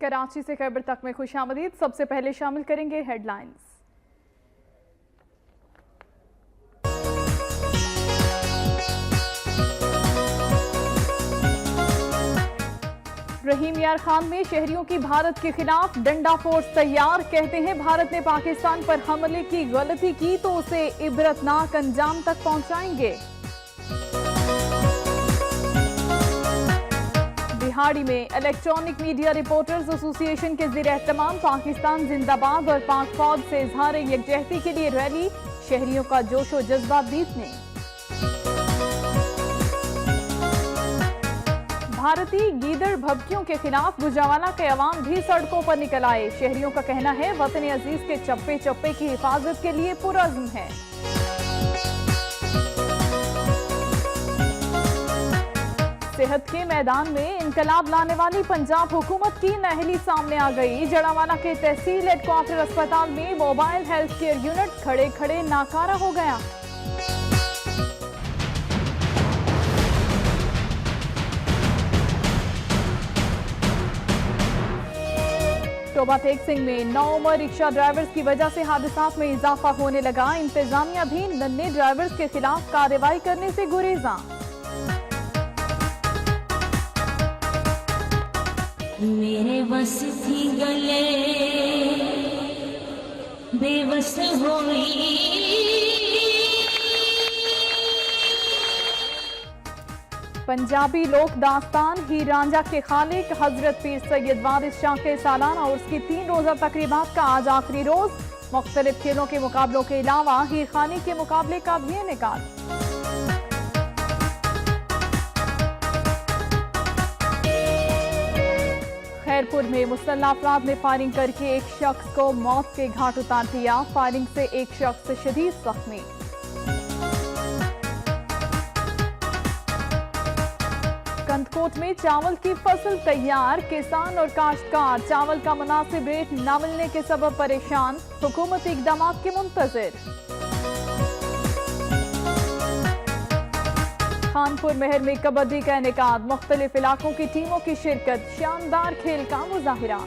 کراچی سے خیبر تک میں خوش آمدید۔ سب سے پہلے شامل کریں گے ہیڈ لائنز۔ رحیم یار خان میں شہریوں کی بھارت کے خلاف ڈنڈا فورس تیار، کہتے ہیں بھارت نے پاکستان پر حملے کی غلطی کی تو اسے عبرتناک انجام تک پہنچائیں گے۔ بہاڑی میں الیکٹرانک میڈیا رپورٹرز ایسوسی ایشن کے زیر اہتمام پاکستان زندہ باد اور پاک فوج سے اظہار یکجہتی کے لیے ریلی، شہریوں کا جوش و جذبہ بیتنے۔ بھارتی گیدڑ بھبکیوں کے خلاف گوجرانوالہ کے عوام بھی سڑکوں پر نکل آئے، شہریوں کا کہنا ہے وطن عزیز کے چپے چپے کی حفاظت کے لیے پرعزم ہے۔ صحت کے میدان میں انقلاب لانے والی پنجاب حکومت کی نااہلی سامنے آ گئی، جڑانوالہ کے تحصیل ہیڈ کوارٹر اسپتال میں موبائل ہیلتھ کیئر یونٹ کھڑے کھڑے ناکارہ ہو گیا۔ ٹوبہ ٹیک سنگھ میں نوعمر رکشہ ڈرائیورز کی وجہ سے حادثات میں اضافہ ہونے لگا، انتظامیہ بھی ننھے ڈرائیورز کے خلاف کارروائی کرنے سے گریزاں۔ میرے بس تھی گلے بے بس ہوئی۔ پنجابی لوک داستان ہیر رانجھا کے خالق حضرت پیر سید وارث شاہ کے سالانہ عرس کی 3 روزہ تقریبات کا آج آخری روز، مختلف کھیلوں کے مقابلوں کے علاوہ ہیر خانی کے مقابلے کا بھی انعقاد۔ خیرپور میں مسلح افراد نے فائرنگ کر کے ایک شخص کو موت کے گھاٹ اتار دیا، فائرنگ سے ایک شخص شدید زخمی۔ کندکوٹ میں چاول کی فصل تیار، کسان اور کاشتکار چاول کا مناسب ریٹ نہ ملنے کے سبب پریشان، حکومتی اقدامات کے منتظر۔ خانپور مہر میں کبڈی کا انعقاد، مختلف علاقوں کی ٹیموں کی شرکت، شاندار کھیل کا مظاہرہ۔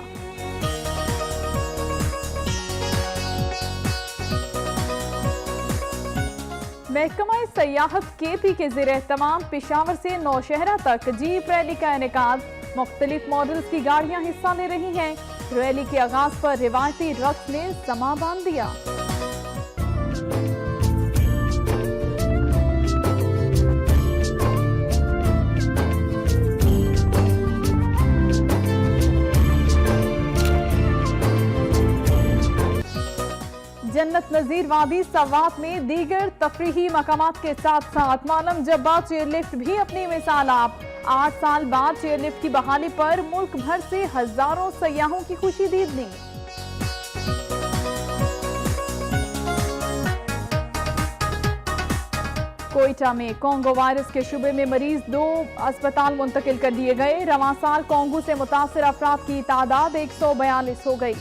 محکمہ سیاحت کے پی کے زیر اہتمام پشاور سے نوشہرہ تک جیپ ریلی کا انعقاد، مختلف ماڈلز کی گاڑیاں حصہ لے رہی ہیں، ریلی کے آغاز پر روایتی رقص نے سما باندھ دیا۔ جنت نظیر وادی سوات میں دیگر تفریحی مقامات کے ساتھ ساتھ معلم جبہ چیئر لفٹ بھی اپنی مثال آپ، 8 سال بعد چیئر لفٹ کی بحالی پر ملک بھر سے ہزاروں سیاحوں کی خوشی دید لی۔ کوئٹہ میں کونگو وائرس کے شبے میں مریض 2 اسپتال منتقل کر دیے گئے، رواں سال کونگو سے متاثر افراد کی تعداد 142 ہو گئی۔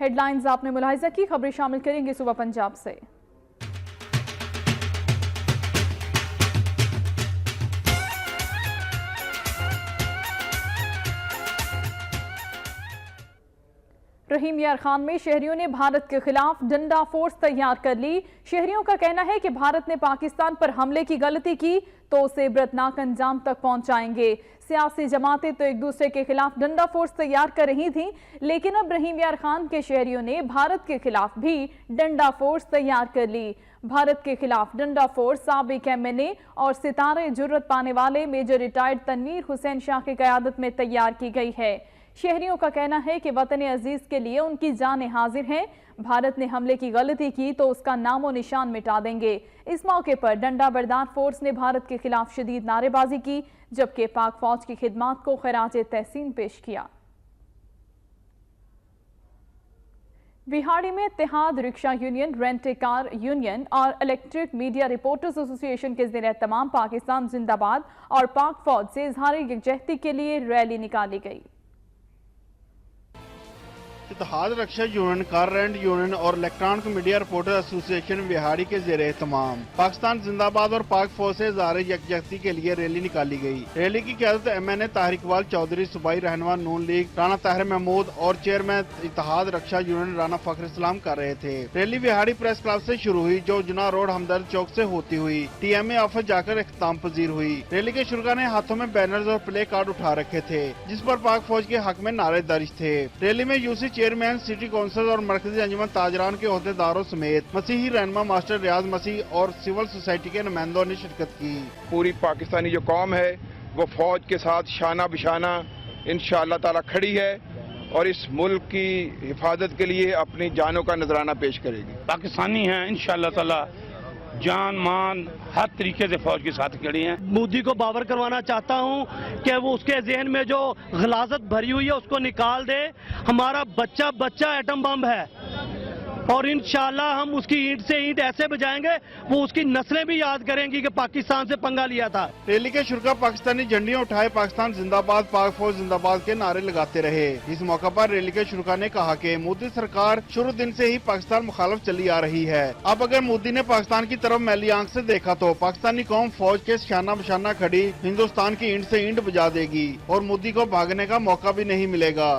ہیڈ لائنز آپ نے ملاحظہ کی، خبریں شامل کریں گے صبح پنجاب سے۔ رحیم یار خان میں شہریوں نے بھارت کے خلاف ڈنڈا فورس تیار کر لی، شہریوں کا کہنا ہے کہ بھارت نے پاکستان پر حملے کی غلطی کی تو اسے عبرتناک انجام تک پہنچائیں گے۔ سیاسی جماعتیں تو ایک دوسرے کے خلاف ڈنڈا فورس تیار کر رہی تھیں، لیکن اب رحیم یار خان کے شہریوں نے بھارت کے خلاف بھی ڈنڈا فورس تیار کر لی۔ بھارت کے خلاف ڈنڈا فورس سابق MNA اور ستارے جرت پانے والے میجر ریٹائرڈ تنویر حسین شاہ کی قیادت میں تیار کی گئی ہے۔ شہریوں کا کہنا ہے کہ وطن عزیز کے لیے ان کی جانیں حاضر ہیں، بھارت نے حملے کی غلطی کی تو اس کا نام و نشان مٹا دیں گے۔ اس موقع پر ڈنڈا بردار فورس نے بھارت کے خلاف شدید نعرے بازی کی، جبکہ پاک فوج کی خدمات کو خراج تحسین پیش کیا۔ بہاڑی میں اتحاد رکشہ یونین، رینٹ کار یونین اور الیکٹرک میڈیا رپورٹرز ایسوسی ایشن کے زیر اہتمام پاکستان زندہ باد اور پاک فوج سے اظہار یکجہتی کے لیے ریلی نکالی گئی۔ इत्तेहाद रक्षा यूनियन, कार रेंट यूनियन और इलेक्ट्रॉनिक मीडिया रिपोर्टर एसोसिएशन बिहाड़ी के ज़ेरे एहतमाम पाकिस्तान जिंदाबाद और पाक फौज से इज़हार यकजहती के लिए रैली निकाली गई। रैली की क़यादत MNA ताहिर इकबाल चौधरी, सूबाई रहनुमा नून लीग राना ताहिर महमूद और चेयरमैन इत्तेहाद रक्षा यूनियन राना फखर इस्लाम कर रहे थे। रैली बिहाड़ी प्रेस क्लब से शुरू हुई, जो जुना रोड हमदर्द चौक से होती हुई TMA ऑफिस जाकर इख्तिताम पजीर हुई। रैली के शुरा ने हाथों में बैनर्स और प्ले कार्ड उठा रखे थे, जिस पर पाक फौज के हक में नारे दर्ज थे। रैली में यूसी चेयरमैन, सिटी काउंसिल और मरकजी अंजुमन ताजरान के ओहदेदारों समेत मसीही रहनुमा मास्टर रियाज मसीह और सिविल सोसाइटी के नुमाइंदों ने शिरकत की। पूरी पाकिस्तानी जो कौम है वो फौज के साथ शाना बिशाना इंशाअल्लाह ताला खड़ी है और इस मुल्क की हिफाजत के लिए अपनी जानों का नजराना पेश करेगी। पाकिस्तानी हैं, इंशाअल्लाह ताला जान मान हर तरीके से फौज के साथ खड़ी हैं। मोदी को बावर करवाना चाहता हूं कि वो उसके जहन में जो गलाजत भरी हुई है उसको निकाल दे। हमारा बच्चा बच्चा एटम बम है और इंशाअल्लाह हम उसकी ईंट से ईंट ऐसे बजाएंगे वो उसकी नस्लें भी याद करेंगी कि पाकिस्तान से पंगा लिया था। रैली के शुरा पाकिस्तानी झंडियां उठाए पाकिस्तान जिंदाबाद, पाक फौज जिंदाबाद के नारे लगाते रहे। इस मौका पर रैली के शुरा ने कहा कि मोदी सरकार शुरू दिन से ही पाकिस्तान मुखालिफ चली आ रही है। अब अगर मोदी ने पाकिस्तान की तरफ मैली आंख से देखा तो पाकिस्तानी कौम फौज के शाना बशाना खड़ी हिंदुस्तान की ईंट से ईंट बजा देगी और मोदी को भागने का मौका भी नहीं मिलेगा।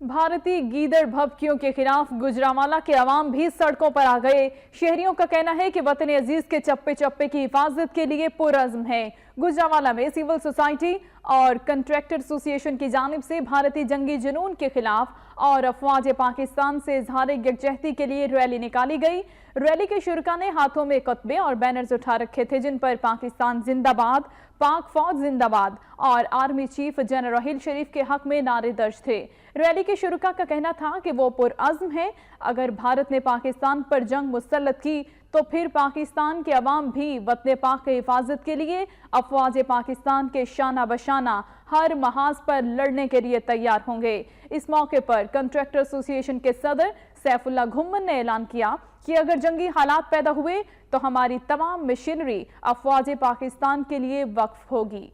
भारतीय गीदड़ भभकियों के खिलाफ गुजरांवाला के अवाम भी सड़कों पर आ गए। शहरियों का कहना है कि वतन अजीज के चप्पे चप्पे की हिफाजत के लिए पुरअज़्म है। गुजरांवाला में सिविल सोसाइटी और कंट्रैक्टर एसोसिएशन की जानिब से भारतीय जंगी जुनून के खिलाफ और अफवाज पाकिस्तान से इजहार यकजहती के लिए रैली निकाली गई। रैली के शुरका ने हाथों में कुतबे और बैनर्स उठा रखे थे, जिन पर पाकिस्तान जिंदाबाद, पाक फौज जिंदाबाद और आर्मी चीफ जनरल राहिल शरीफ के हक में नारे दर्ज थे। रैली के शुरका का कहना था कि वो पुरअज़्म है। अगर भारत ने पाकिस्तान पर जंग मुसल्लत की तो फिर पाकिस्तान के अवाम भी वतन पाक की हिफाजत के लिए अफवाज पाकिस्तान के शाना बशाना हर महाज पर लड़ने के लिए तैयार होंगे। इस मौके पर कंट्रैक्टर एसोसिएशन के सदर सैफुल्लाह घुम्मन ने ऐलान किया कि अगर जंगी हालात पैदा हुए तो हमारी तमाम मशीनरी अफवाज पाकिस्तान के लिए वक्फ होगी।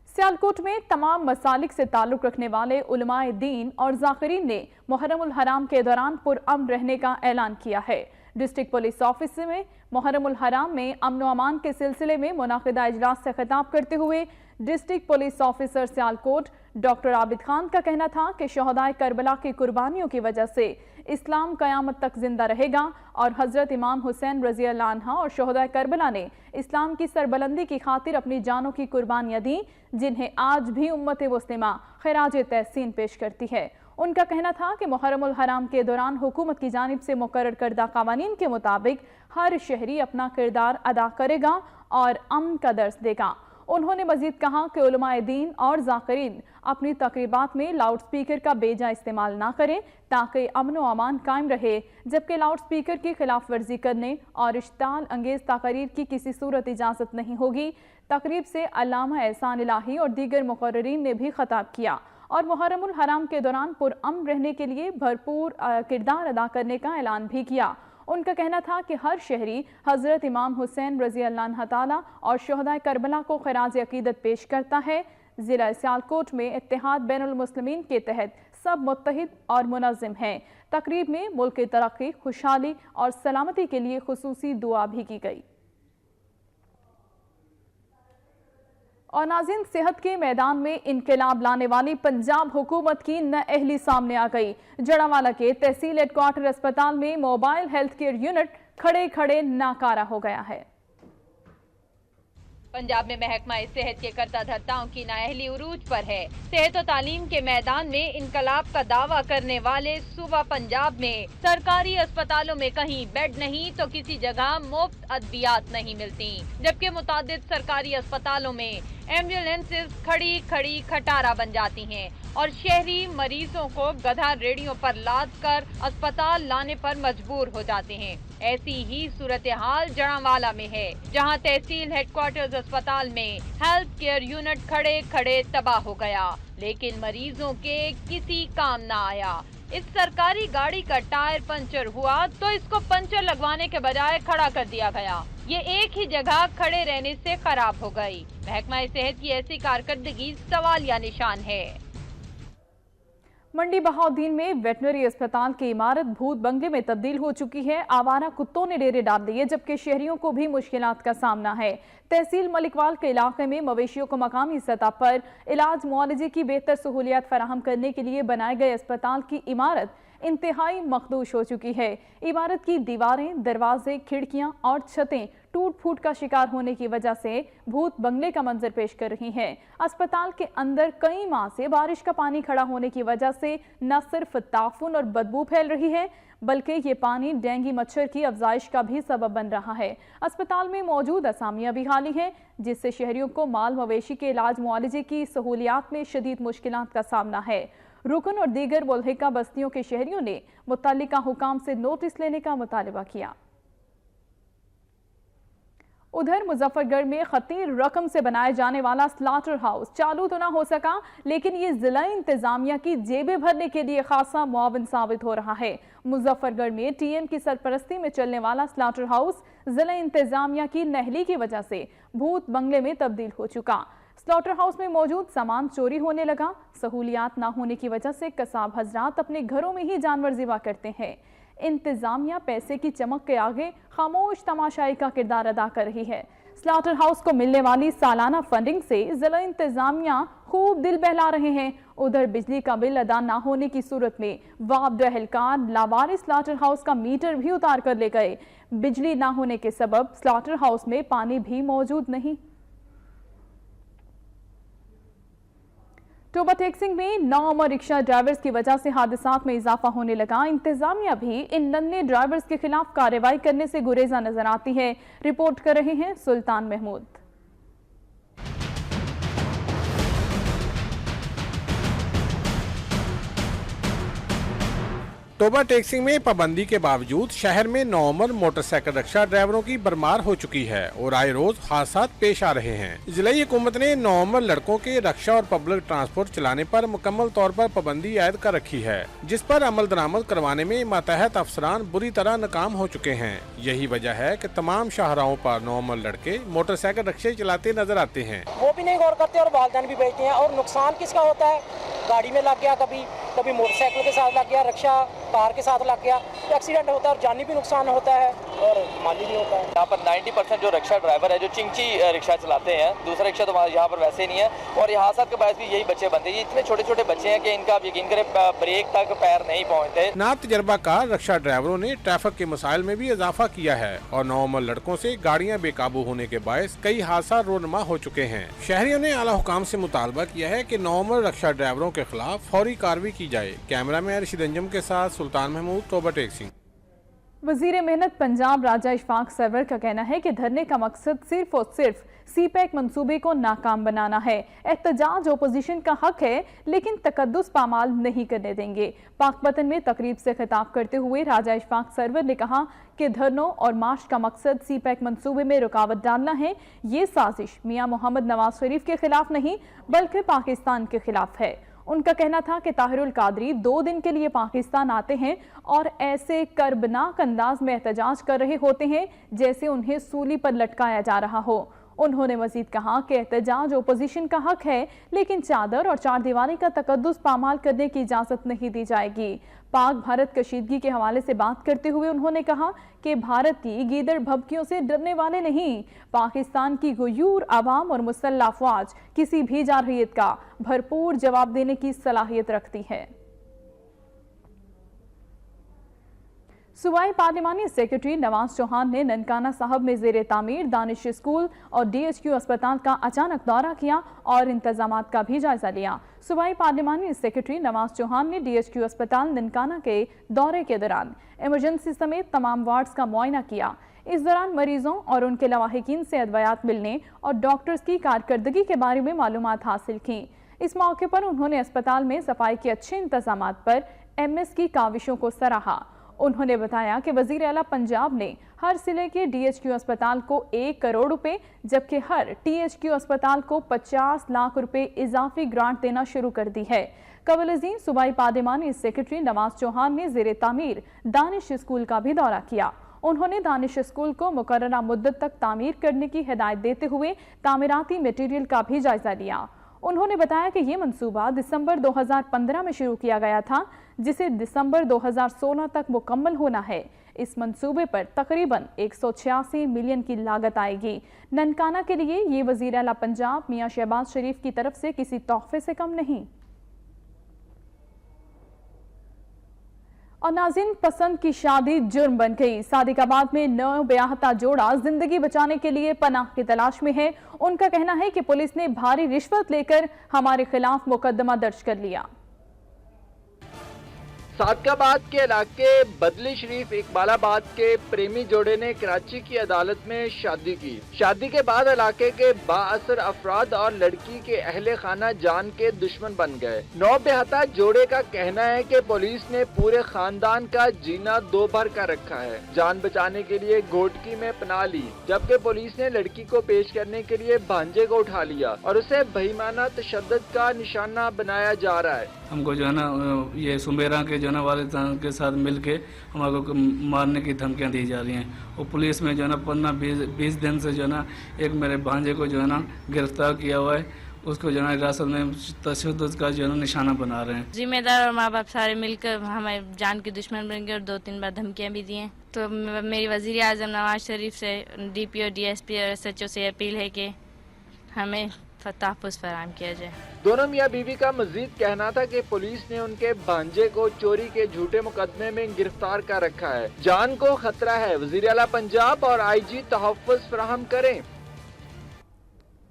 सियालकोट में तमाम मसालिक से ताल्लुक रखने वाले उलमाए दीन और ज़ाकिरीन ने मुहर्रमुल हराम के दौरान पुरअमन रहने का ऐलान किया है। डिस्ट्रिक्ट पुलिस ऑफिस में मुहर्रमुल हराम में अमन व अमान के सिलसिले में मुनाकिदा इजलास से खिताब करते हुए district police officer Sialkot doctor Abid Khan का कहना था कि शहदाए करबला की कुर्बानियों की वजह से इस्लाम कयामत तक जिंदा रहेगा और हजरत इमाम हुसैन रजी अल्लाह अन्हा और शहदाए करबला ने इस्लाम की सरबलंदी की खातिर अपनी जानों की कुर्बानियां दी, जिन्हें आज भी उम्मत मुस्लिमा खिराज तहसीन पेश करती है। उनका कहना था कि मुहर्रमुल हराम के दौरान हुकूमत की जानिब से मुकर्रर करदा कावानीन के मुताबिक हर शहरी अपना किरदार अदा करेगा और अमन का दर्स देगा। उन्होंने मजीद कहा कि उलमाए दीन और ज़ाकिरीन अपनी तकरीबात में लाउड स्पीकर का बेजा इस्तेमाल ना करें ताकि अमन व अमान कायम रहे, जबकि लाउड स्पीकर की खिलाफ वर्जी करने और इश्ताल अंगेज तकरीर की किसी सूरत इजाज़त नहीं होगी। तकरीब से अल्लामा एहसान इलाही और दीगर मुकर्ररीन ने भी खिताब किया और मुहर्रमुल हराम के दौरान पुरअमन रहने के लिए भरपूर किरदार अदा करने का ऐलान भी किया। उनका कहना था कि हर शहरी हजरत इमाम हुसैन रजी अल्लाह अन्हु ताला और शहदाए करबला को खिराज अकीदत पेश करता है। जिला सियालकोट में इत्तेहाद बैनुल मुस्लिमीन के तहत सब मुत्तहिद और मुनज़्ज़म हैं। तकरीब में मुल्क की तरक्की, खुशहाली और सलामती के लिए खुसूसी दुआ भी की गई। और नाज़रीन, सेहत के मैदान में इनकलाब लाने वाली पंजाब हुकूमत की नाअहली सामने आ गई। जड़ावाला के तहसील हेडक्वार्टर अस्पताल में मोबाइल हेल्थ केयर यूनिट खड़े खड़े नाकारा हो गया है। पंजाब में महकमा सेहत के करता धर्ताओं की नाअहली उरूज पर है। सेहत और तालीम के मैदान में इनकलाब का दावा करने वाले सूबा पंजाब में सरकारी अस्पतालों में कहीं बेड नहीं तो किसी जगह मुफ्त अद्वियात नहीं मिलती, जबकि मुतादिद सरकारी अस्पतालों में एम्बुलेंसेस खड़ी खड़ी खटारा बन जाती हैं और शहरी मरीजों को गधा रेडियों पर लाद कर अस्पताल लाने पर मजबूर हो जाते हैं। ऐसी ही सूरत हाल जड़ावाला में है, जहां तहसील हेडक्वार्टर्स अस्पताल में हेल्थ केयर यूनिट खड़े खड़े तबाह हो गया, लेकिन मरीजों के किसी काम न आया। इस सरकारी गाड़ी का टायर पंचर हुआ तो इसको पंचर लगवाने के बजाय खड़ा कर दिया गया। ये एक ही जगह खड़े रहने से खराब हो गई। महकमा सेहत की ऐसी कारकर्दगी सवालिया निशान है। मंडी बहाउद्दीन में वेटनरी अस्पताल की इमारत भूत बंगले में तब्दील हो चुकी है। आवारा कुत्तों ने डेरे डाल दिए, जबकि शहरियों को भी मुश्किलात का सामना है। तहसील मलिकवाल के इलाके में मवेशियों को मकामी सतह पर इलाज मुआलजे की बेहतर सहूलियत फराहम करने के लिए बनाए गए अस्पताल की इमारत इंतहाई मखदूश हो चुकी है। इमारत की दीवारें, दरवाजे, खिड़कियां और छतें टूट फूट का शिकार होने की वजह से भूत बंगले का मंजर पेश कर रही हैं। अस्पताल के अंदर कई माह से बारिश का पानी खड़ा होने की वजह से न सिर्फ ताफुन और बदबू फैल रही है, बल्कि ये पानी डेंगू मच्छर की अफजाइश का भी सबब बन रहा है। अस्पताल में मौजूद असामियां भी खाली हैं, जिससे शहरियों को माल मवेशी के इलाज मुआलजे की सहूलियात में शदीद मुश्किलात का सामना है। रुकन और दीगर मुल्हिका बस्तियों के शहरियों ने मुतल्लिका हुकाम से नोटिस लेने का मुतालबा किया। उधर मुजफ्फरगढ़ में खतीर रकम से बनाए जाने वाला स्लॉटर हाउस चालू तो ना हो सका, लेकिन ये जिला इंतजामिया की जेबें भरने के लिए खासा मुआविन साबित हो रहा है। मुजफ्फरगढ़ में टीएम की सरपरस्ती में चलने वाला स्लॉटर हाउस जिला इंतजामिया की नहली की वजह से भूत बंगले में तब्दील हो चुका। स्लॉटर हाउस में मौजूद सामान चोरी होने लगा। सहूलियात ना होने की वजह से कसाब हजरात अपने घरों में ही जानवर ज़िबा करते हैं। इंतजामिया पैसे की चमक के आगे खामोश तमाशाई का किरदार अदा कर रही है। स्लॉटर हाउस को मिलने वाली सालाना फंडिंग से जिला इंतजामिया खूब दिल बहला रहे हैं। उधर बिजली का बिल अदा ना होने की सूरत में वाबद एहलकार लावारिस स्लॉटर हाउस का मीटर भी उतार कर ले गए। बिजली ना होने के सबब स्लॉटर हाउस में पानी भी मौजूद नहीं। टोबा टेक्सिंग में नाउमर रिक्शा ड्राइवर्स की वजह से हादसात में इजाफा होने लगा। इंतजामिया भी इन नन्हे ड्राइवर्स के खिलाफ कार्रवाई करने से गुरेजा नजर आती है। रिपोर्ट कर रहे हैं सुल्तान महमूद। टोबा टैक्सी में पाबंदी के बावजूद शहर में नौमर मोटरसाइकिल रिक्शा ड्राइवरों की भरमार हो चुकी है और आए रोज हादसात पेश आ रहे हैं। जिलाई हुकूमत ने नौमर लड़कों के रिक्शा और पब्लिक ट्रांसपोर्ट चलाने पर मुकम्मल तौर पर पाबंदी आयद कर रखी है, जिस पर अमल दरामद करवाने में मातहत अफसरान बुरी तरह नाकाम हो चुके हैं। यही वजह है कि तमाम शाहराहों पर नौमर लड़के मोटरसाइकिल रिक्शे चलाते नजर आते हैं। वो भी नहीं गौर करते और वालिदैन भी बेचते हैं। और नुकसान किसका होता है? गाड़ी में लग गया, कभी मोटरसाइकिल के साथ लग गया, रिक्शा कार के साथ लग गया, एक्सीडेंट होता है और जानी भी नुकसान होता है और माली भी होता है। यहाँ पर 90% जो रिक्शा ड्राइवर है जो चिंची रिक्शा चलाते हैं, दूसरा रिक्शा तो यहाँ पर वैसे नहीं है। और यहाँ हादसा के बायस भी यही बच्चे बनते हैं। इतने छोटे छोटे बच्चे हैं कि इनका आप यकीन करें ब्रेक तक पैर नहीं पहुँचते। ना तजर्बाकार रिक्शा ड्राइवरों ने ट्रैफिक के मसाइल में भी इजाफा किया है और नौमर लड़कों से गाड़ियाँ बेकाबू होने के बायस कई हादसा रोनमा हो चुके हैं। शहरियों ने आला हुकाम से मुतालबा किया है कि नौमर रिक्शा ड्राइवरों के खिलाफ फौरी कार्रवाई की जाए। कैमरा मैन रशीद अंजम के साथ सुल्तान महमूद, टोबा टैक्सी। वजीर मेहनत पंजाब राजा इशफाक सरवर का कहना है कि धरने का मकसद सिर्फ और सिर्फ सीपैक मंसूबे को नाकाम बनाना है। एहतजाज ओपोजिशन का हक है, लेकिन तकद्दुस पामाल नहीं करने देंगे। पाकपतन में तकरीब से खिताब करते हुए राजा इशफाक सरवर ने कहा कि धरनों और मार्च का मकसद सीपैक मंसूबे में रुकावट डालना है। ये साजिश मियां मोहम्मद नवाज शरीफ के खिलाफ नहीं बल्कि पाकिस्तान के खिलाफ है। उनका कहना था कि ताहिरुल कादरी 2 दिन के लिए पाकिस्तान आते हैं और ऐसे कर्बनाक अंदाज में एहतजाज कर रहे होते हैं जैसे उन्हें सूली पर लटकाया जा रहा हो। उन्होंने मजीद कहा कि एहतजाज ओपोजिशन का हक है, लेकिन चादर और चार दीवारी का तकद्दुस पामाल करने की इजाज़त नहीं दी जाएगी। पाक भारत कशीदगी के हवाले से बात करते हुए उन्होंने कहा कि भारत की गीदड़ भभकियों से डरने वाले नहीं। पाकिस्तान की गुयूर आवाम और मुसल्लह अफवाज किसी भी जारहियत का भरपूर जवाब देने की सलाहियत रखती है। सूबाई पार्लिमानी सेक्रेटरी नवाज चौहान ने ननकाना साहब में ज़ेरे तामीर दानिश स्कूल और DHQ अस्पताल का अचानक दौरा किया और इंतजामात का भी जायजा लिया। सूबाई पार्लिमानी सेक्रेटरी नवाज चौहान ने DHQ अस्पताल ननकाना के दौरे के दौरान इमरजेंसी समेत तमाम वार्ड्स का मुआयना किया। इस दौरान मरीजों और उनके लवाहिकीन से अदवायात मिलने और डॉक्टर्स की कारकर्दगी के बारे में मालूमात हासिल की। इस मौके पर उन्होंने अस्पताल में सफाई के अच्छे इंतजामात पर MS की काविशों को सराहा। उन्होंने बताया कि वजीर आला पंजाब ने हर जिले के DHQ अस्पताल को 1 करोड़ रुपए जबकि हर THQ अस्पताल को 50 लाख रुपए इजाफी ग्रांट देना शुरू कर दी है। कबल-अज़ीम सूबाई पार्लिमानी सेक्रेटरी नवाज चौहान ने ज़ेरे तामीर दानिश स्कूल का भी दौरा किया। उन्होंने दानिश स्कूल को मुकर्ररा मुद्दत तक तामीर करने की हिदायत देते हुए तामीराती मटीरियल का भी जायजा लिया। انہوں نے بتایا کہ یہ منصوبہ دسمبر 2015 میں شروع کیا گیا تھا، جسے دسمبر 2016 تک مکمل ہونا ہے۔ اس منصوبے پر تقریباً 186 ملین کی لاگت آئے گی۔ ننکانہ کے لیے یہ وزیر اعلیٰ پنجاب میاں شہباز شریف کی طرف سے کسی تحفے سے کم نہیں۔ اور ناظرین، پسند کی شادی جرم بن گئی۔ صادق آباد میں نو بیاہتا جوڑا زندگی بچانے کے لیے پناہ کی تلاش میں ہے۔ ان کا کہنا ہے کہ پولیس نے بھاری رشوت لے کر ہمارے خلاف مقدمہ درج کر لیا۔ صادق آباد کے علاقے بدلی شریف اقبال آباد کے پریمی جوڑے نے کراچی کی عدالت میں شادی کی۔ شادی کے بعد علاقے کے با اثر افراد اور لڑکی کے اہل خانہ جان کے دشمن بن گئے۔ نو بیاہتا جوڑے کا کہنا ہے کہ پولیس نے پورے خاندان کا جینا دو بھر کر رکھا ہے۔ جان بچانے کے لیے گھوٹکی میں پناہ لی، جبکہ پولیس نے لڑکی کو پیش کرنے کے لیے بھانجے کو اٹھا لیا اور اسے بہیمانہ تشدد کا نشانہ بنایا جا رہا ہے۔ ہم کو جو ہے نا یہ سمیرا کے جو ہے نا والدین کے ساتھ مل کے ہمارے کو مارنے کی دھمکیاں دی جا رہی ہیں، اور پولیس میں جو ہے نا 15-20 دن سے جو ہے نا ایک میرے بھانجے کو جو ہے نا گرفتار کیا ہوا ہے، اس کو جو ہے نا حراست میں تشدد کا جو ہے نا نشانہ بنا رہے ہیں۔ ذمہ دار اور ماں باپ سارے مل کر ہمیں جان کی دشمن بن گئے اور 2-3 بار دھمکیاں بھی دی ہیں۔ تو میری وزیر اعظم نواز شریف سے ڈی پی او، ڈی ایس پی اور SHO سے اپیل ہے کہ ہمیں تحفظ فراہم کیا جائے۔ دونوں میاں بیوی کا مزید کہنا تھا کہ پولیس نے ان کے بھانجے کو چوری کے جھوٹے مقدمے میں گرفتار کر رکھا ہے، جان کو خطرہ ہے، وزیر اعلیٰ پنجاب اور IG تحفظ فراہم کریں۔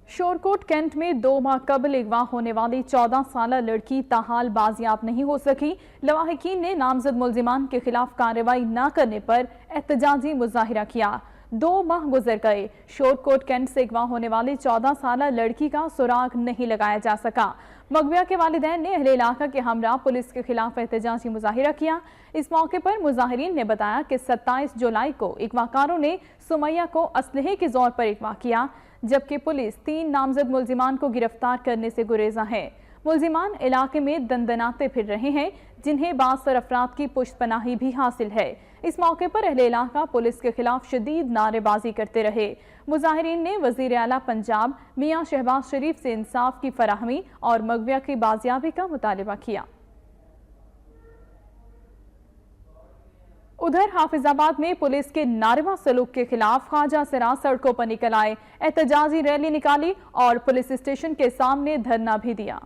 شورکوٹ کینٹ میں 2 ماہ قبل اغوا ہونے والی 14 سالہ لڑکی تاحال بازیاب نہیں ہو سکی۔ لواحقین نے نامزد ملزمان کے خلاف کارروائی نہ کرنے پر احتجاجی مظاہرہ کیا۔ 2 ماہ گزر گئے، شورکوٹ کینٹ سے اغوا ہونے والی 14 سالہ لڑکی کا سراغ نہیں لگایا جا سکا۔ مغویہ کے والدین نے اہل علاقہ کے ہمراہ پولیس کے خلاف احتجاجی مظاہرہ کیا۔ اس موقع پر مظاہرین نے بتایا کہ 27 جولائی کو اغواکاروں نے سمیہ کو اسلحے کے زور پر اغوا کیا، جبکہ پولیس 3 نامزد ملزمان کو گرفتار کرنے سے گریزاں ہے۔ ملزمان علاقے میں دندناتے پھر رہے ہیں، جنہیں بااثر افراد کی پشت پناہی بھی حاصل ہے۔ اس موقع پر اہل علاقہ پولیس کے خلاف شدید نعرے بازی کرتے رہے۔ مظاہرین نے وزیر اعلیٰ پنجاب میاں شہباز شریف سے انصاف کی فراہمی اور مغویہ کی بازیابی کا مطالبہ کیا۔ ادھر حافظ آباد میں پولیس کے ناروا سلوک کے خلاف خواجہ سرا سڑکوں پر نکل آئے، احتجاجی ریلی نکالی اور پولیس اسٹیشن کے سامنے دھرنا بھی دیا۔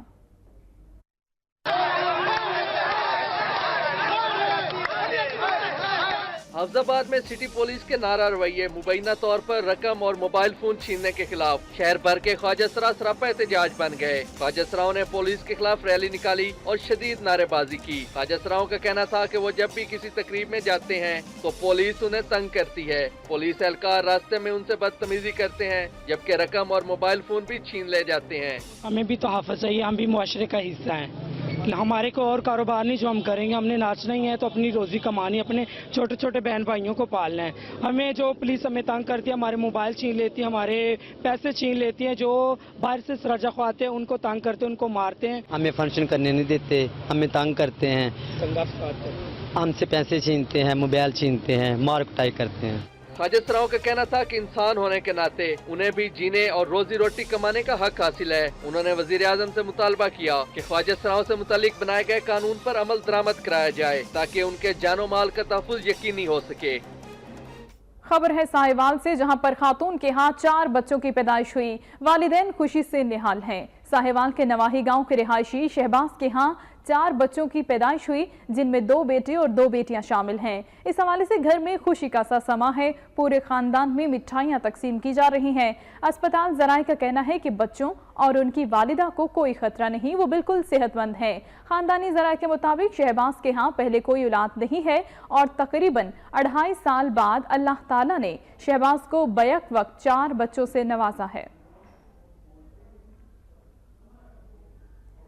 حافظ آباد میں سٹی پولیس کے نعرہ رویے مبینہ طور پر رقم اور موبائل فون چھیننے کے خلاف شہر بھر کے خواجہ سرا سراپا احتجاج بن گئے۔ خواجہ سراؤں نے پولیس کے خلاف ریلی نکالی اور شدید نعرے بازی کی۔ خواجہ سراؤں کا کہنا تھا کہ وہ جب بھی کسی تقریب میں جاتے ہیں تو پولیس انہیں تنگ کرتی ہے، پولیس اہلکار راستے میں ان سے بدتمیزی کرتے ہیں، جبکہ رقم اور موبائل فون بھی چھین لے جاتے ہیں۔ ہمیں بھی تحفظ چاہیے، ہم بھی معاشرے کا حصہ ہیں، ہمارے کو اور کاروبار نہیں جو ہم کریں گے، ہم نے ناچنا ہی ہے تو اپنی روزی کمانی، اپنے چھوٹے چھوٹے بہن بھائیوں کو پالنا ہے۔ ہمیں جو پولیس ہمیں تنگ کرتی ہے، ہمارے موبائل چھین لیتی ہے، ہمارے پیسے چھین لیتی ہیں، جو باہر سے سرجا خواتے ہیں ان کو تنگ کرتے ہیں، ان کو مارتے ہیں، ہمیں فنکشن کرنے نہیں دیتے، ہمیں تنگ کرتے ہیں، ہم سے پیسے چھینتے ہیں، موبائل چھینتے ہیں، مار کٹائی کرتے ہیں۔ خواجہ سراؤں کا کہنا تھا کہ انسان ہونے کے ناطے انہیں بھی جینے اور روزی روٹی کمانے کا حق حاصل ہے۔ انہوں نے وزیر اعظم سے مطالبہ کیا کہ خواجہ سراؤں سے متعلق بنائے گئے قانون پر عمل درآمد کرایا جائے تاکہ ان کے جان و مال کا تحفظ یقینی ہو سکے۔ خبر ہے ساہیوال سے، جہاں پر خاتون کے ہاتھ 4 بچوں کی پیدائش ہوئی، والدین خوشی سے نہال ہیں۔ ساہیوال کے نواحی گاؤں کے رہائشی شہباز کے ہاں 4 بچوں کی پیدائش ہوئی، جن میں 2 بیٹے اور 2 بیٹیاں شامل ہیں۔ اس حوالے سے گھر میں خوشی کا سا سما ہے، پورے خاندان میں مٹھائیاں تقسیم کی جا رہی ہیں۔ اسپتال ذرائع کا کہنا ہے کہ بچوں اور ان کی والدہ کو کوئی خطرہ نہیں، وہ بالکل صحت مند ہیں۔ خاندانی ذرائع کے مطابق شہباز کے ہاں پہلے کوئی اولاد نہیں ہے اور تقریباً 2.5 سال بعد اللہ تعالیٰ نے شہباز کو بیک وقت 4 بچوں سے نوازا ہے۔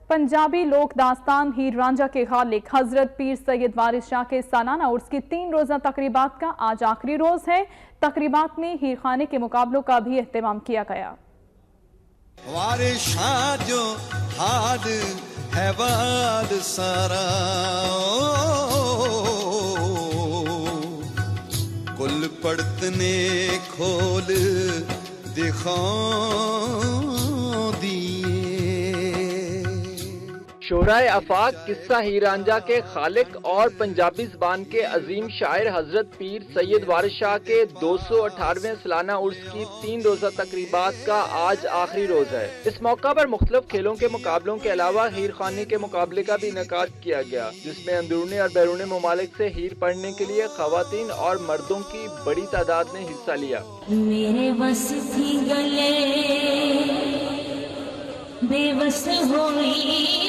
پنجابی لوک داستان ہیر رانجھا کے خالق حضرت پیر سید وارث شاہ کے سالانہ عرس کی 3 روزہ تقریبات کا آج آخری روز ہے۔ تقریبات میں ہیر خانے کے مقابلوں کا بھی اہتمام کیا گیا۔ وارث شاہ جو ہاد ہے واد سارا، کل پڑتنے کھول دکھا دیے، شہرائے آفاق قصہ ہیر رانجھا کے خالق اور پنجابی زبان کے عظیم شاعر حضرت پیر سید وارث شاہ کے 218ویں سالانہ عرس کی 3 روزہ تقریبات کا آج آخری روز ہے۔ اس موقع پر مختلف کھیلوں کے مقابلوں کے علاوہ ہیر خوانی کے مقابلے کا بھی انعقاد کیا گیا، جس میں اندرونی اور بیرونی ممالک سے ہیر پڑھنے کے لیے خواتین اور مردوں کی بڑی تعداد نے حصہ لیا۔ میرے بس تھی گلے بے بس ہوئی،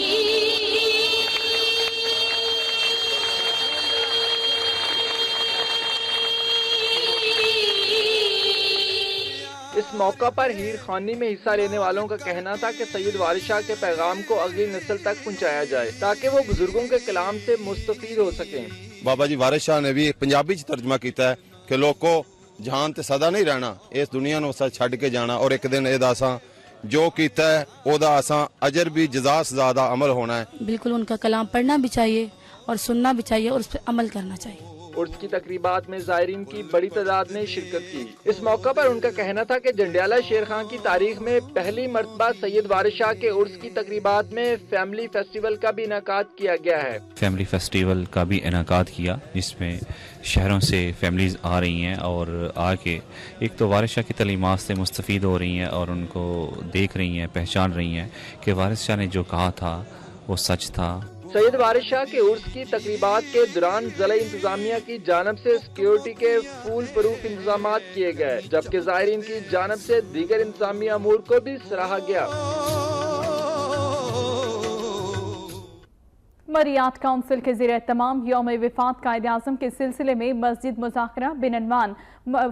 اس موقع پر ہیر خوانی میں حصہ لینے والوں کا کہنا تھا کہ سید وارث شاہ کے پیغام کو اگلی نسل تک پہنچایا جائے تاکہ وہ بزرگوں کے کلام سے مستفید ہو سکیں۔ بابا جی وارث شاہ نے بھی پنجابی ترجمہ کیتا ہے کہ لوگوں جہان تے سدا نہیں رہنا، اس دنیا نو چھڈ کے جانا، اور ایک دن ادا اساں جو کیتا ہے او دا اساں اجر بھی جزا سزا دا عمل ہونا ہے۔ بالکل ان کا کلام پڑھنا بھی چاہیے اور سننا بھی چاہیے اور اس پہ عمل کرنا چاہیے۔ عرس کی تقریبات میں زائرین کی بڑی تعداد نے شرکت کی۔ اس موقع پر ان کا کہنا تھا کہ جنڈیالہ شیر خان کی تاریخ میں پہلی مرتبہ سید وارث شاہ کے عرس کی تقریبات میں فیملی فیسٹیول کا بھی انعقاد کیا گیا ہے۔ فیملی فیسٹیول کا بھی انعقاد کیا جس میں شہروں سے فیملیز آ رہی ہیں اور آ کے ایک تو وارث شاہ کی تعلیمات سے مستفید ہو رہی ہیں اور ان کو دیکھ رہی ہیں، پہچان رہی ہیں کہ وارث شاہ نے جو کہا تھا وہ سچ تھا۔ سید وارث شاہ کے عرس کی تقریبات کے دوران ضلع انتظامیہ کی جانب سے سیکیورٹی کے فول پروف انتظامات کیے گئے، جبکہ زائرین کی جانب سے دیگر انتظامی امور کو بھی سراہا گیا۔ مریات کونسل کے زیر اہتمام یوم وفات قائد اعظم کے سلسلے میں مسجد مذاکرہ بعنوان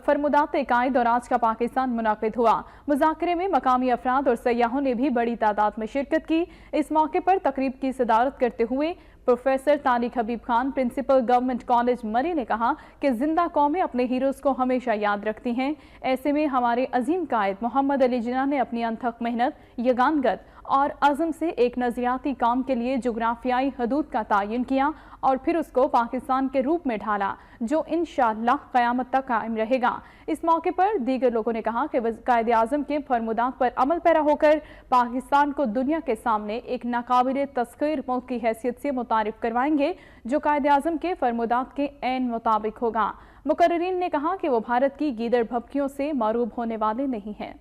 فرمودات قائد اور آج کا پاکستان منعقد ہوا۔ مذاکرے میں مقامی افراد اور سیاحوں نے بھی بڑی تعداد میں شرکت کی۔ اس موقع پر تقریب کی صدارت کرتے ہوئے پروفیسر طارق حبیب خان پرنسپل گورنمنٹ کالج مری نے کہا کہ زندہ قومیں اپنے ہیروز کو ہمیشہ یاد رکھتی ہیں، ایسے میں ہمارے عظیم قائد محمد علی جناح نے اپنی انتھک محنت، یگانگت اور عزم سے ایک نظریاتی کام کے لیے جغرافیائی حدود کا تعین کیا اور پھر اس کو پاکستان کے روپ میں ڈھالا جو انشاءاللہ قیامت تک قائم رہے گا۔ اس موقع پر دیگر لوگوں نے کہا کہ قائد اعظم کے فرمودات پر عمل پیرا ہو کر پاکستان کو دنیا کے سامنے ایک ناقابل تسخیر ملک کی حیثیت سے متعارف کروائیں گے جو قائد اعظم کے فرمودات کے عین مطابق ہوگا۔ مقررین نے کہا کہ وہ بھارت کی گیدڑ بھبکیوں سے معروب ہونے والے نہیں ہیں۔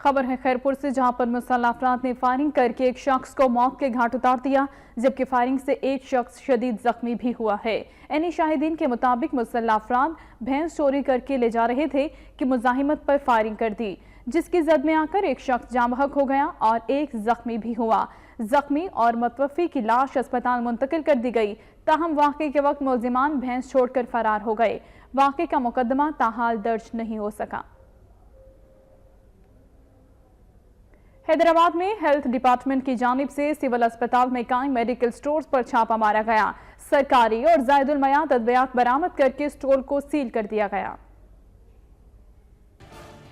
خبر ہے خیرپور سے، جہاں پر مسلح افراد نے فائرنگ کر کے ایک شخص کو موت کے گھاٹ اتار دیا، جبکہ فائرنگ سے ایک شخص شدید زخمی بھی ہوا ہے۔ عینی شاہدین کے مطابق مسلح افراد بھینس چوری کر کے لے جا رہے تھے کہ مزاحمت پر فائرنگ کر دی، جس کی زد میں آ کر ایک شخص جاں بحق ہو گیا اور ایک زخمی بھی ہوا۔ زخمی اور متوفی کی لاش اسپتال منتقل کر دی گئی، تاہم واقعے کے وقت ملزمان بھینس چھوڑ کر فرار ہو گئے۔ واقعے کا مقدمہ تاحال درج نہیں ہو سکا۔ حیدرآباد میں ہیلتھ ڈپارٹمنٹ کی جانب سے سول اسپتال میں قائم میڈیکل سٹورز پر چھاپا مارا گیا۔ سرکاری اور زائد المیعاد ادویات برآمد کر کے سٹور کو سیل کر دیا گیا۔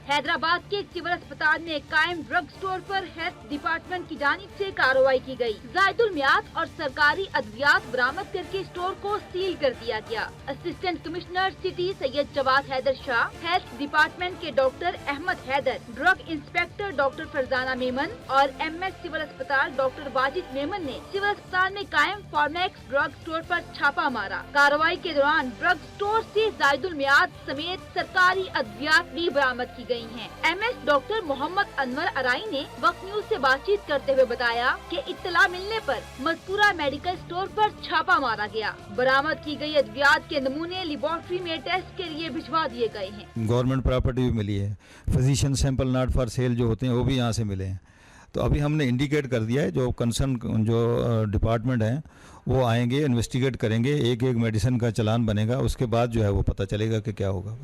حیدرآباد کے ایک سول اسپتال میں قائم ڈرگ سٹور پر ہیلتھ ڈپارٹمنٹ کی جانب سے کارروائی کی گئی۔ زائد المیعاد اور سرکاری ادویات برآمد کر کے سٹور کو سیل کر دیا گیا۔ Assistant commissioner city Syed Jawad Haider Shah, health department کے doctor Ahmed Haider, drug inspector doctor Farzana Memon اور ایم ایس سول اسپتال ڈاکٹر واجد میمن نے سول اسپتال میں قائم فارمیکس ڈرگ سٹور پر چھاپا مارا۔ کارروائی کے دوران ڈرگ سٹور سے زائد المیعاد سمیت سرکاری ادویات بھی برآمد کی گئی ہیں۔ M S doctor Muhammad Anwar ارائی نے وقت نیوز سے بات چیت کرتے ہوئے بتایا کہ اطلاع ملنے پر مذکورہ میڈیکل سٹور پر چھاپا مارا گیا۔ برآمد کی گئی ادویات کے نمونے لیبارٹری میں ٹیسٹ کے لیے بھجوا دیے گئے ہیں۔ گورنمنٹ پراپرٹی بھی ملی ہے، physician sample not for sale جو ہوتے ہیں وہ بھی یہاں سے ملے ہیں۔ تو ابھی ہم نے انڈیکیٹ کر دیا ہے، جو کنسرن جو ڈپارٹمنٹ ہیں وہ آئیں گے، انویسٹیگیٹ کریں گے، ایک ایک میڈیسن کا چلان بنے گا، اس کے بعد جو ہے وہ پتہ چلے گا کہ کیا ہوگا۔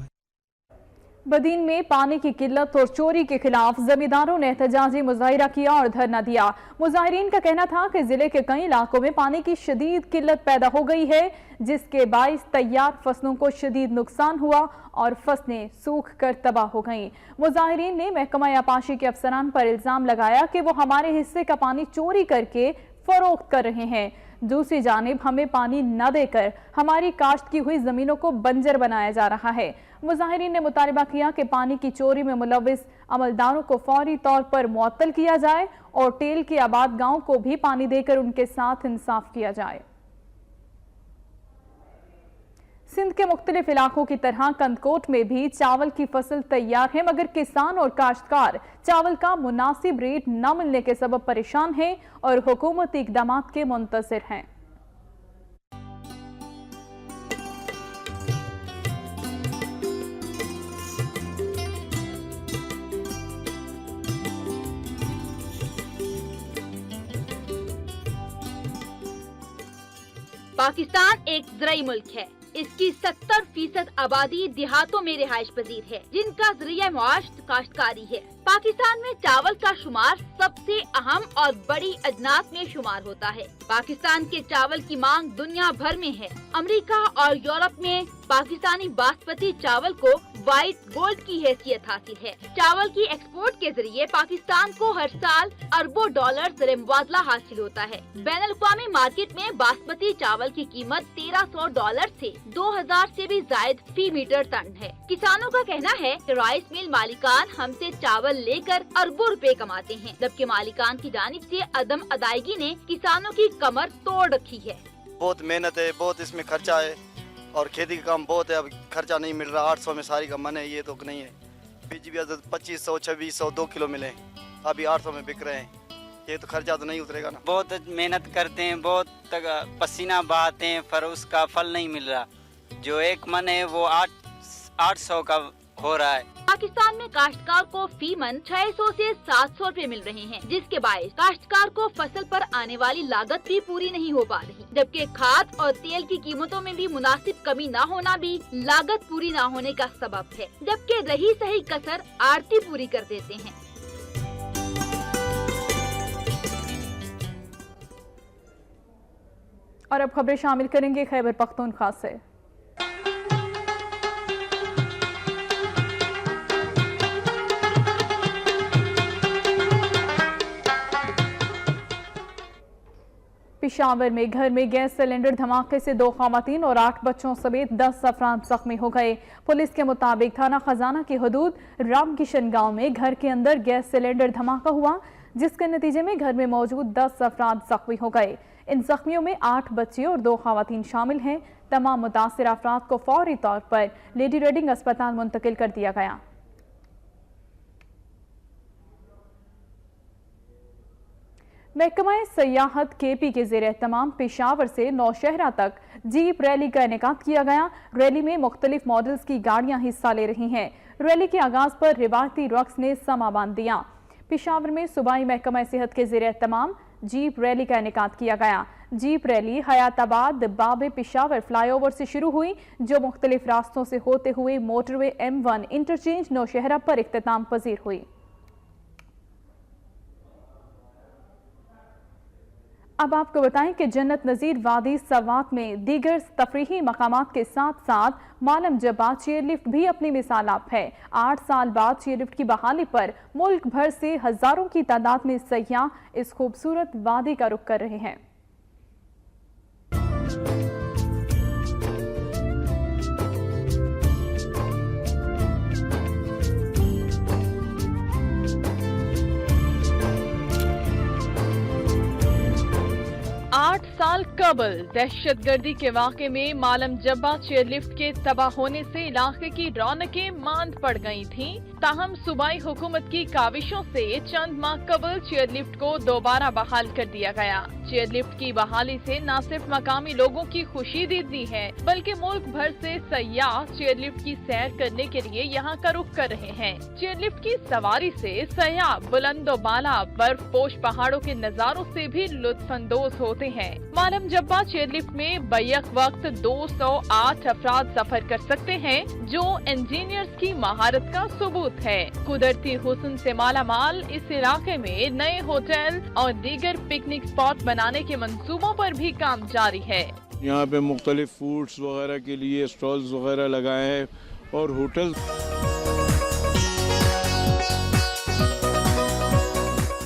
بدین میں پانی کی قلت اور چوری کے خلاف زمینداروں نے احتجاجی مظاہرہ کیا اور دھرنا دیا۔ مظاہرین کا کہنا تھا کہ ضلع کے کئی علاقوں میں پانی کی شدید قلت پیدا ہو گئی ہے، جس کے باعث تیار فصلوں کو شدید نقصان ہوا اور فصلیں سوکھ کر تباہ ہو گئیں۔ مظاہرین نے محکمہ آبپاشی کے افسران پر الزام لگایا کہ وہ ہمارے حصے کا پانی چوری کر کے फरोख्त कर रहे हैं। दूसरी जानिब हमें पानी न देकर हमारी काश्त की हुई जमीनों को बंजर बनाया जा रहा है। मुजाहिरीन ने मुतालबा किया कि पानी की चोरी में मुलविस अमलदारों को फौरी तौर पर मुअत्तल किया जाए और टेल के आबाद गांव को भी पानी देकर उनके साथ इंसाफ किया जाए। सिंध के मुख्तलिफ इलाकों की तरह कंदकोट में भी चावल की फसल तैयार है, मगर किसान और काश्तकार चावल का मुनासिब रेट न मिलने के सबब परेशान हैं और हुकूमती इक़दामात के मुंतज़िर हैं। पाकिस्तान एक ज़राई मुल्क है। इसकी 70% आबादी देहातों में रिहाइश पजीर है, जिनका ज़रिया मुआश काश्तकारी है। पाकिस्तान में चावल का शुमार सबसे अहम और बड़ी अजनास में शुमार होता है। पाकिस्तान के चावल की मांग दुनिया भर में है। अमेरिका और यूरोप में पाकिस्तानी बासमती चावल को व्हाइट गोल्ड की हैसियत हासिल है। चावल की एक्सपोर्ट के जरिए पाकिस्तान को हर साल अरबों डॉलर ज़र मुबादला हासिल होता है। बैनुल-अक़वामी मार्केट में बासमती चावल की कीमत $1300 से 2000 से भी जायद फी मीटर टन है। किसानों का कहना है कि राइस मिल मालिकान हमसे चावल लेकर अरबों रुपए कमाते हैं, जबकि मालिकान की जानिब से अदम अदायगी ने किसानों की कमर तोड़ रखी है। बहुत मेहनत है, बहुत इसमें खर्चा है और खेती का काम बहुत है। अब खर्चा नहीं मिल रहा। 800 में सारी का मन है, ये तो नहीं है। बीज भी 2500 2600 2 किलो मिले, अभी 800 में बिक रहे हैं। ये तो खर्चा तो नहीं उतरेगा ना। बहुत मेहनत करते हैं, बहुत पसीना बहाते हैं, पर उसका फल नहीं मिल रहा। जो एक मन है वो 800 का हो रहा है। पाकिस्तान में काश्तकार को फी मन 600 से 700 रुपए मिल रहे हैं, जिसके बायस काश्तकार को फसल पर आने वाली लागत भी पूरी नहीं हो पा रही, जबकि खाद और तेल की कीमतों में भी मुनासिब कमी न होना भी लागत पूरी न होने का सबब है, जबकि रही सही कसर आड़ती पूरी कर देते हैं। और अब खबरें शामिल करेंगे खैबर पख्तूनख्वा से। पेशावर में घर में गैस सिलेंडर धमाके से 2 ख़वातीन और 8 बच्चों समेत 10 अफराद जख्मी हो गए। पुलिस के मुताबिक थाना खजाना की हदूद राम किशन गांव में घर के अंदर गैस सिलेंडर धमाका हुआ, जिसके नतीजे में घर में मौजूद 10 अफराद जख्मी हो गए। इन जख्मियों में 8 बच्चे और 2 ख़वातीन शामिल हैं। तमाम मुतासिर अफराद को फौरी तौर पर लेडी रेडिंग अस्पताल मुंतकिल कर दिया गया। महकमा सयाहत KP के ज़ेर एहतमाम पेशावर से नौशहरा तक जीप रैली का इनेकाद किया गया। रैली में मुख्तलिफ मॉडल्स की गाड़ियां हिस्सा ले रही हैं। रैली के आगाज पर रिवायती रक्स ने समा बांध दिया। पेशावर में सूबाई महकमा सेहत के ज़ेर एहतमाम जीप रैली का इनेकाद किया गया। जीप रैली हयाताबाद बाबे पेशावर फ्लाईओवर से शुरू हुई, जो मुख्तलिफ रास्तों से होते हुए मोटरवे M1 इंटरचेंज नौशहरा पर इख्तिताम पजीर हुई। अब आपको बताएं कि जन्नत नज़ीर वादी सवात में दीगर तफरीही मकामात के साथ साथ मालम जब्बा चेयरलिफ्ट भी अपनी मिसाल आप है। 8 साल बाद चेयरलिफ्ट की बहाली पर मुल्क भर से हजारों की तादाद में सयाह इस खूबसूरत वादी का रुख कर रहे हैं। 8 साल कबल दहशतगर्दी के वाक़े में मालम जब्बा चेयरलिफ्ट के तबाह होने से इलाके की रौनकें मांद पड़ गई थीं। ताहम सूबाई हुकूमत की काविशों से चंद माह कबल चेयरलिफ्ट को दोबारा बहाल कर दिया गया। चेयरलिफ्ट की बहाली से न सिर्फ मकामी लोगों की खुशी दीदी है, बल्कि मुल्क भर से सयाह चेयरलिफ्ट की सैर करने के लिए यहाँ का रुख कर रहे हैं। चेयरलिफ्ट की सवारी से सयाह बुलंदो बाला बर्फ पोश पहाड़ों के नजारों से भी लुत्फानंदोज होते हैं। मालम जब्बा चेयरलिफ्ट में बैक वक्त 208 अफराद सफर कर सकते हैं, जो इंजीनियर्स की महारत का सबूत है। कुदरती हुस्न से माला माल इस इलाके में नए होटल और दीगर पिकनिक स्पॉट बनाने के मंसूबों पर भी काम जारी है। यहाँ पे मुख्तलिफ फूड्स वगैरह के लिए स्टॉल्स वगैरह लगाए हैं और होटल